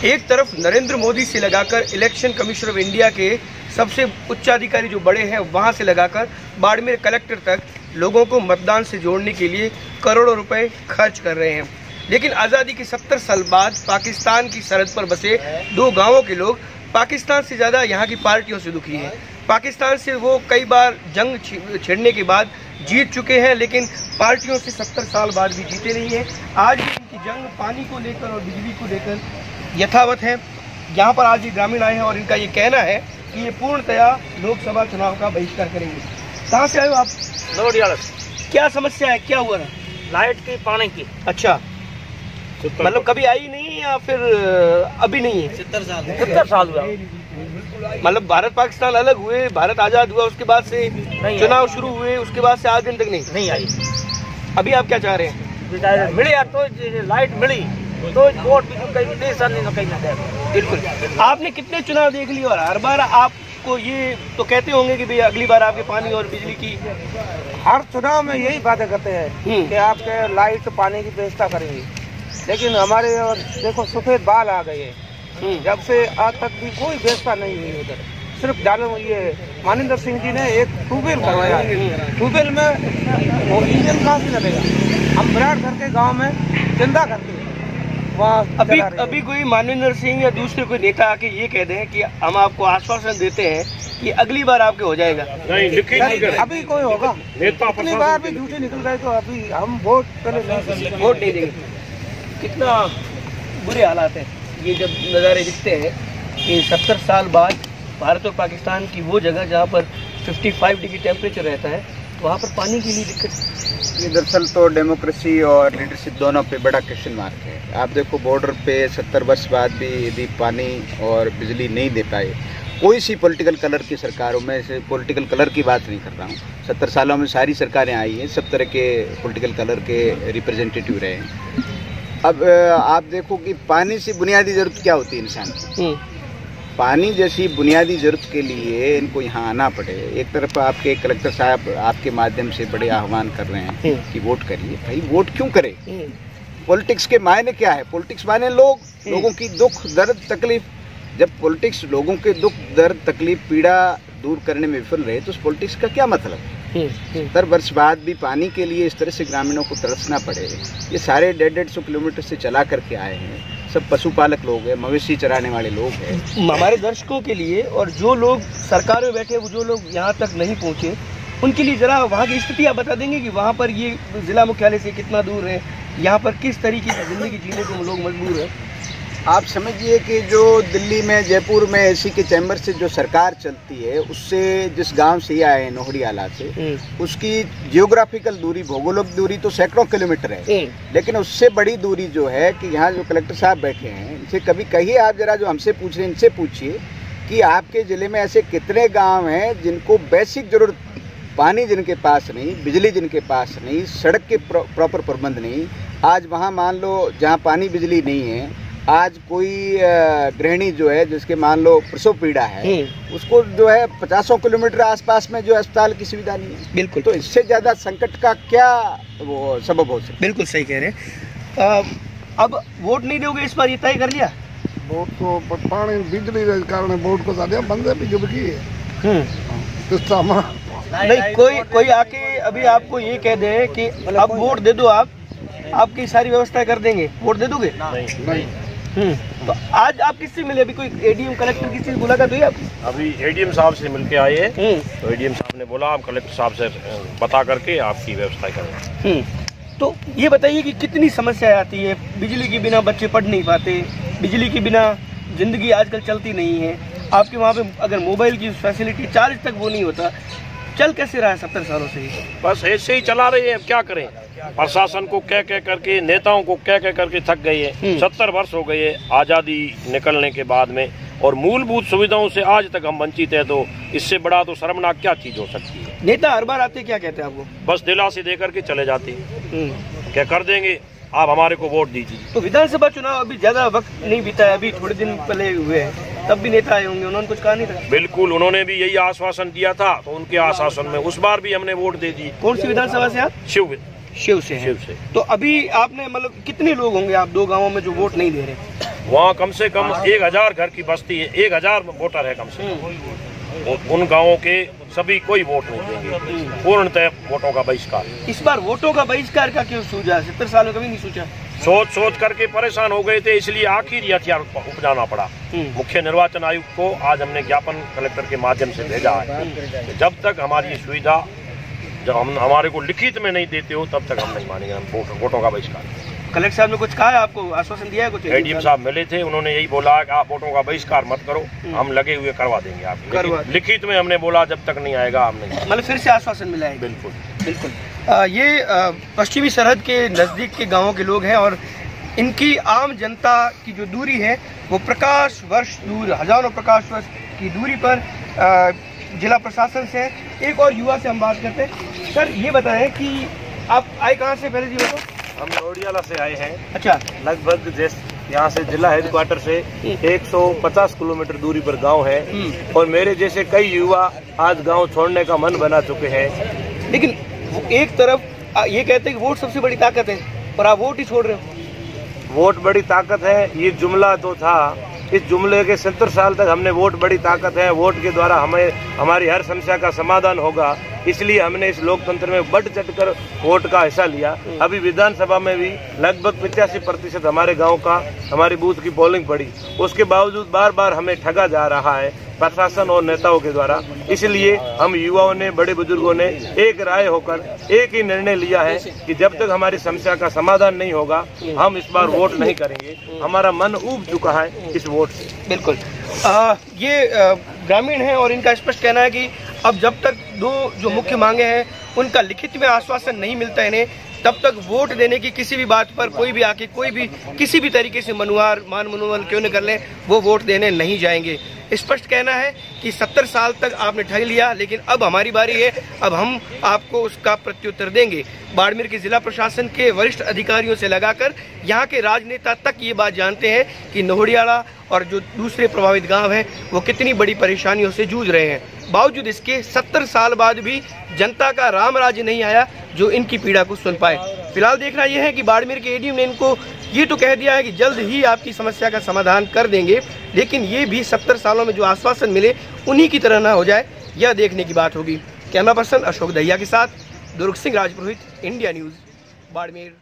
एक तरफ नरेंद्र मोदी से लगाकर इलेक्शन कमीशन ऑफ इंडिया के सबसे उच्चाधिकारी जो बड़े हैं वहां से लगाकर बाड़मेर कलेक्टर तक लोगों को मतदान से जोड़ने के लिए करोड़ों रुपए खर्च कर रहे हैं। लेकिन आज़ादी के 70 साल बाद पाकिस्तान की सरहद पर बसे 2 गांवों के लोग पाकिस्तान से ज़्यादा यहाँ की पार्टियों से दुखी हैं। पाकिस्तान से वो कई बार जंग छेड़ने के बाद जीत चुके हैं, लेकिन पार्टियों से 70 साल बाद भी जीते नहीं हैं। आज भी इनकी जंग पानी को लेकर और बिजली को लेकर यथावत है। यहाँ पर आज ये ग्रामीण आए हैं और इनका ये कहना है कि ये पूर्णतया लोकसभा चुनाव का बहिष्कार करेंगे। कहाँ से आए हो आप? नोडियाल। क्या समस्या है, क्या हुआ ना? लाइट की, पानी की। अच्छा, मतलब कभी आई नहीं या फिर अभी नहीं है? 70 साल हुआ। मतलब भारत पाकिस्तान अलग हुए, भारत आज़ाद हुआ, उसके बाद से चुनाव शुरू हुए, उसके बाद से आज दिन तक नहीं आई। अभी आप क्या चाह रहे हैं? मिली यार, तो लाइट मिली तो वोट भी कहीं नहीं। बिल्कुल। आपने कितने चुनाव देख लिए और हर बार आपको ये तो कहते होंगे कि भाई अगली बार आपके पानी और बिजली की, हर चुनाव में यही बातें करते हैं कि आपके लाइट पानी की व्यवस्था करेंगे, लेकिन हमारे और देखो सफेद बाल आ गए हैं। जब से आज तक भी कोई व्यवस्था नहीं हुई उधर। सिर्फ डालो ये मानिंदर सिंह जी ने एक ट्यूबवेल करवाया है। ट्यूबवेल में वो इंजन कहाँ से लगेगा? हम विराट करके गांव में जिंदा करके वहाँ अभी कोई मानवेंद्र सिंह या दूसरे कोई नेता आके ये कह दें कि हम आपको आश्वासन देते हैं कि अगली बार आपके हो जाएगा। नहीं, अभी कोई होगा। अगली बार भी झूठे निकल गए तो अभी हम वोट नहीं देंगे। कितना बुरे हालात हैं ये जब नज़ारे दिखते हैं कि 70 साल बाद भारत और पाकिस्तान की वो जगह जहाँ पर 55 डिग्री टेम्परेचर रहता है, वहाँ पर पानी के लिए दिक्कत। ये दरअसल तो डेमोक्रेसी और लीडरशिप दोनों पे बड़ा क्वेश्चन मार्क है। आप देखो बॉर्डर पे 70 वर्ष बाद भी यदि पानी और बिजली नहीं दे पाए, कोई सी पॉलिटिकल कलर की सरकारों में से, पॉलिटिकल कलर की बात नहीं कर रहा हूँ, 70 सालों में सारी सरकारें आई हैं, सब तरह के पॉलिटिकल कलर के रिप्रेजेंटेटिव रहे हैं। अब आप देखो कि पानी से बुनियादी ज़रूरत क्या होती है इंसान की। पानी जैसी बुनियादी ज़रूरत के लिए इनको यहाँ आना पड़े। एक तरफ आपके कलेक्टर साहब आपके माध्यम से बड़े आह्वान कर रहे हैं कि वोट करिए। भाई वोट क्यों करें? पॉलिटिक्स के मायने क्या है? पॉलिटिक्स मायने लोगों की दुख दर्द तकलीफ। जब पॉलिटिक्स लोगों के दुख दर्द तकलीफ पीड़ा दूर करने में विफल रहे तो उस पॉलिटिक्स का क्या मतलब? 70 वर्ष बाद भी पानी के लिए इस तरह से ग्रामीणों को तरसना पड़े। ये सारे 150 किलोमीटर से चला करके आए हैं, सब पशुपालक लोग हैं, मवेशी चराने वाले लोग हैं। हमारे दर्शकों के लिए और जो लोग सरकार में बैठे वो जो लोग यहाँ तक नहीं पहुँचे उनके लिए ज़रा वहाँ की स्थिति आप बता देंगे कि वहाँ पर ये ज़िला मुख्यालय से कितना दूर है, यहाँ पर किस तरीके की ज़िंदगी जीने को लोग मजबूर हैं? आप समझिए कि जो दिल्ली में जयपुर में एसी के चैम्बर से जो सरकार चलती है, उससे जिस गांव से ये आए हैं नोहड़ियाला से, उसकी जियोग्राफिकल दूरी, भौगोलिक दूरी तो सैकड़ों किलोमीटर है। लेकिन उससे बड़ी दूरी जो है कि यहाँ जो कलेक्टर साहब बैठे हैं इनसे कभी कहिए, आप जरा जो हमसे पूछ रहे हैं इनसे पूछिए कि आपके ज़िले में ऐसे कितने गाँव हैं जिनको बेसिक जरूरत, पानी जिनके पास नहीं, बिजली जिनके पास नहीं, सड़क के प्रॉपर प्रबंध नहीं। आज वहाँ मान लो जहाँ पानी बिजली नहीं है, आज कोई गृहिणी जो है जिसके मान लो प्रसव पीड़ा है, उसको जो है 50 किलोमीटर आसपास में जो अस्पताल की सुविधा नहीं है। बिल्कुल। तो इससे ज़्यादा संकट का क्या वो सबब हो सकता? बिल्कुल सही कह रहे हैं। अब वोट नहीं दोगे इस बार, ये तय कर लिया? वोट को पानी बिजली के कारण वोट को ज़्यादा बंदे भी जुड़ गई है। नहीं, कोई आके अभी आपको ये कह दे कि अब वोट दे दो, आपकी सारी व्यवस्था कर देंगे, वोट दे दोगे? नहीं। तो आज आप किससे मिले? अभी कोई एडीएम कलेक्टर किसी से मुलाकात हुई आप? अभी एडीएम साहब से मिलके आए हैं, तो एडीएम साहब ने बोला आप कलेक्टर साहब से बता करके आपकी व्यवस्था करें। तो ये बताइए कि कितनी समस्याएं आती है? बिजली के बिना बच्चे पढ़ नहीं पाते, बिजली के बिना जिंदगी आजकल चलती नहीं है। आपके वहाँ पे अगर मोबाइल की फैसिलिटी चार्ज तक वो नहीं होता, चल कैसे रहा है 70 सालों से? बस ऐसे ही चला रहे हैं, अब क्या करें? प्रशासन को कह करके, नेताओं को कह करके थक गए हैं। 70 वर्ष हो गए आज़ादी निकलने के बाद में, और मूलभूत सुविधाओं से आज तक हम वंचित है। तो इससे बड़ा तो शर्मनाक क्या चीज हो सकती है? नेता हर बार आते क्या कहते हैं आपको? बस दिलासे दे करके चले जाते हैं, क्या कर देंगे, आप हमारे को वोट दीजिए। तो विधानसभा चुनाव अभी ज्यादा वक्त नहीं बीता है, अभी थोड़े दिन पहले हुए हैं, तब भी नेता आए होंगे, उन्होंने कुछ कहा नहीं था? बिल्कुल, उन्होंने भी यही आश्वासन दिया था, तो उनके आश्वासन में उस बार भी हमने वोट दे दी। कौन सी विधानसभा से आप? शिव से हैं। तो अभी आपने मतलब कितने लोग होंगे आप 2 गांवों में जो वोट नहीं दे रहे? वहाँ कम से कम 1000 घर की बस्ती है, 1000 वोटर है कम से कम। उन गाँवों के सभी कोई वोट नहीं देंगे, पूर्णतः वोटों का बहिष्कार। इस बार वोटों का बहिष्कार का क्यों सूझा? 70 सालों कभी नहीं सोचा? सोच करके परेशान हो गए थे, इसलिए आखिर ये हथियार उपजाना पड़ा। मुख्य निर्वाचन आयुक्त को आज हमने ज्ञापन कलेक्टर के माध्यम से भेजा है। जब तक हमारी सुविधा जब हम हमारे को लिखित में नहीं देते हो तब तक हम नहीं मानेंगे, हम वोटों का बहिष्कार। कलेक्टर साहब ने कुछ कहा है आपको, आश्वासन दिया है कुछ? एडीएम साहब मिले थे, उन्होंने यही बोला कि आप वोटों का बहिष्कार मत करो, हम लगे हुए करवा देंगे आप। लिखित में हमने बोला जब तक नहीं आएगा हम नहीं। मतलब फिर से आश्वासन मिला है? बिल्कुल बिल्कुल। ये पश्चिमी सरहद के नज़दीक के गाँवों के लोग हैं और इनकी आम जनता की जो दूरी है वो प्रकाश वर्ष दूर, हजारों प्रकाश वर्ष की दूरी पर जिला प्रशासन से। एक और युवा से हम बात करते हैं। सर ये बताएं कि आप आए कहाँ से, पहले जी बताओ। हम नोडियाला से आए हैं। अच्छा। लगभग यहाँ से जिला हेडक्वार्टर से 150 किलोमीटर दूरी पर गांव है और मेरे जैसे कई युवा आज गांव छोड़ने का मन बना चुके हैं। लेकिन एक तरफ ये कहते हैं कि वोट सबसे बड़ी ताकत है और आप वोट ही छोड़ रहे हो। वोट बड़ी ताकत है, ये जुमला तो था। इस जुमले के 70 साल तक हमने वोट बड़ी ताकत है, वोट के द्वारा हमें हमारी हर समस्या का समाधान होगा, इसलिए हमने इस लोकतंत्र में बढ़ चढ़कर वोट का हिस्सा लिया। अभी विधानसभा में भी लगभग 85% हमारे गांव का हमारी बूथ की पोलिंग पड़ी, उसके बावजूद बार बार हमें ठगा जा रहा है प्रशासन और नेताओं के द्वारा। इसलिए हम युवाओं ने, बड़े बुजुर्गों ने एक राय होकर एक ही निर्णय लिया है कि जब तक हमारी समस्या का समाधान नहीं होगा हम इस बार वोट नहीं करेंगे। हमारा मन ऊब चुका है इस वोट से। बिल्कुल। ये ग्रामीण है और इनका स्पष्ट कहना है कि अब जब तक दो जो मुख्य मांगे हैं उनका लिखित में आश्वासन नहीं मिलता इन्हें, तब तक वोट देने की किसी भी बात पर कोई भी आके कोई भी किसी भी तरीके से मनोबल क्यों न कर ले, वो वोट देने नहीं जाएंगे। स्पष्ट कहना है कि 70 साल तक आपने ठग लिया, लेकिन अब हमारी बारी है, अब हम आपको उसका प्रत्युत्तर देंगे। बाड़मेर के जिला प्रशासन के वरिष्ठ अधिकारियों से लगाकर यहाँ के राजनेता तक ये बात जानते हैं कि नोहड़ियाला और जो दूसरे प्रभावित गांव हैं वो कितनी बड़ी परेशानियों से जूझ रहे हैं। बावजूद इसके 70 साल बाद भी जनता का राम राज्य नहीं आया जो इनकी पीड़ा को सुन पाए। फिलहाल देखना यह है कि बाड़मेर के एडीएम ने इनको ये तो कह दिया है कि जल्द ही आपकी समस्या का समाधान कर देंगे, लेकिन ये भी 70 सालों में जो आश्वासन मिले उन्हीं की तरह ना हो जाए, यह देखने की बात होगी। कैमरा पर्सन अशोक दहिया के साथ दुर्ग सिंह राजपुरोहित, इंडिया न्यूज़, बाड़मेर।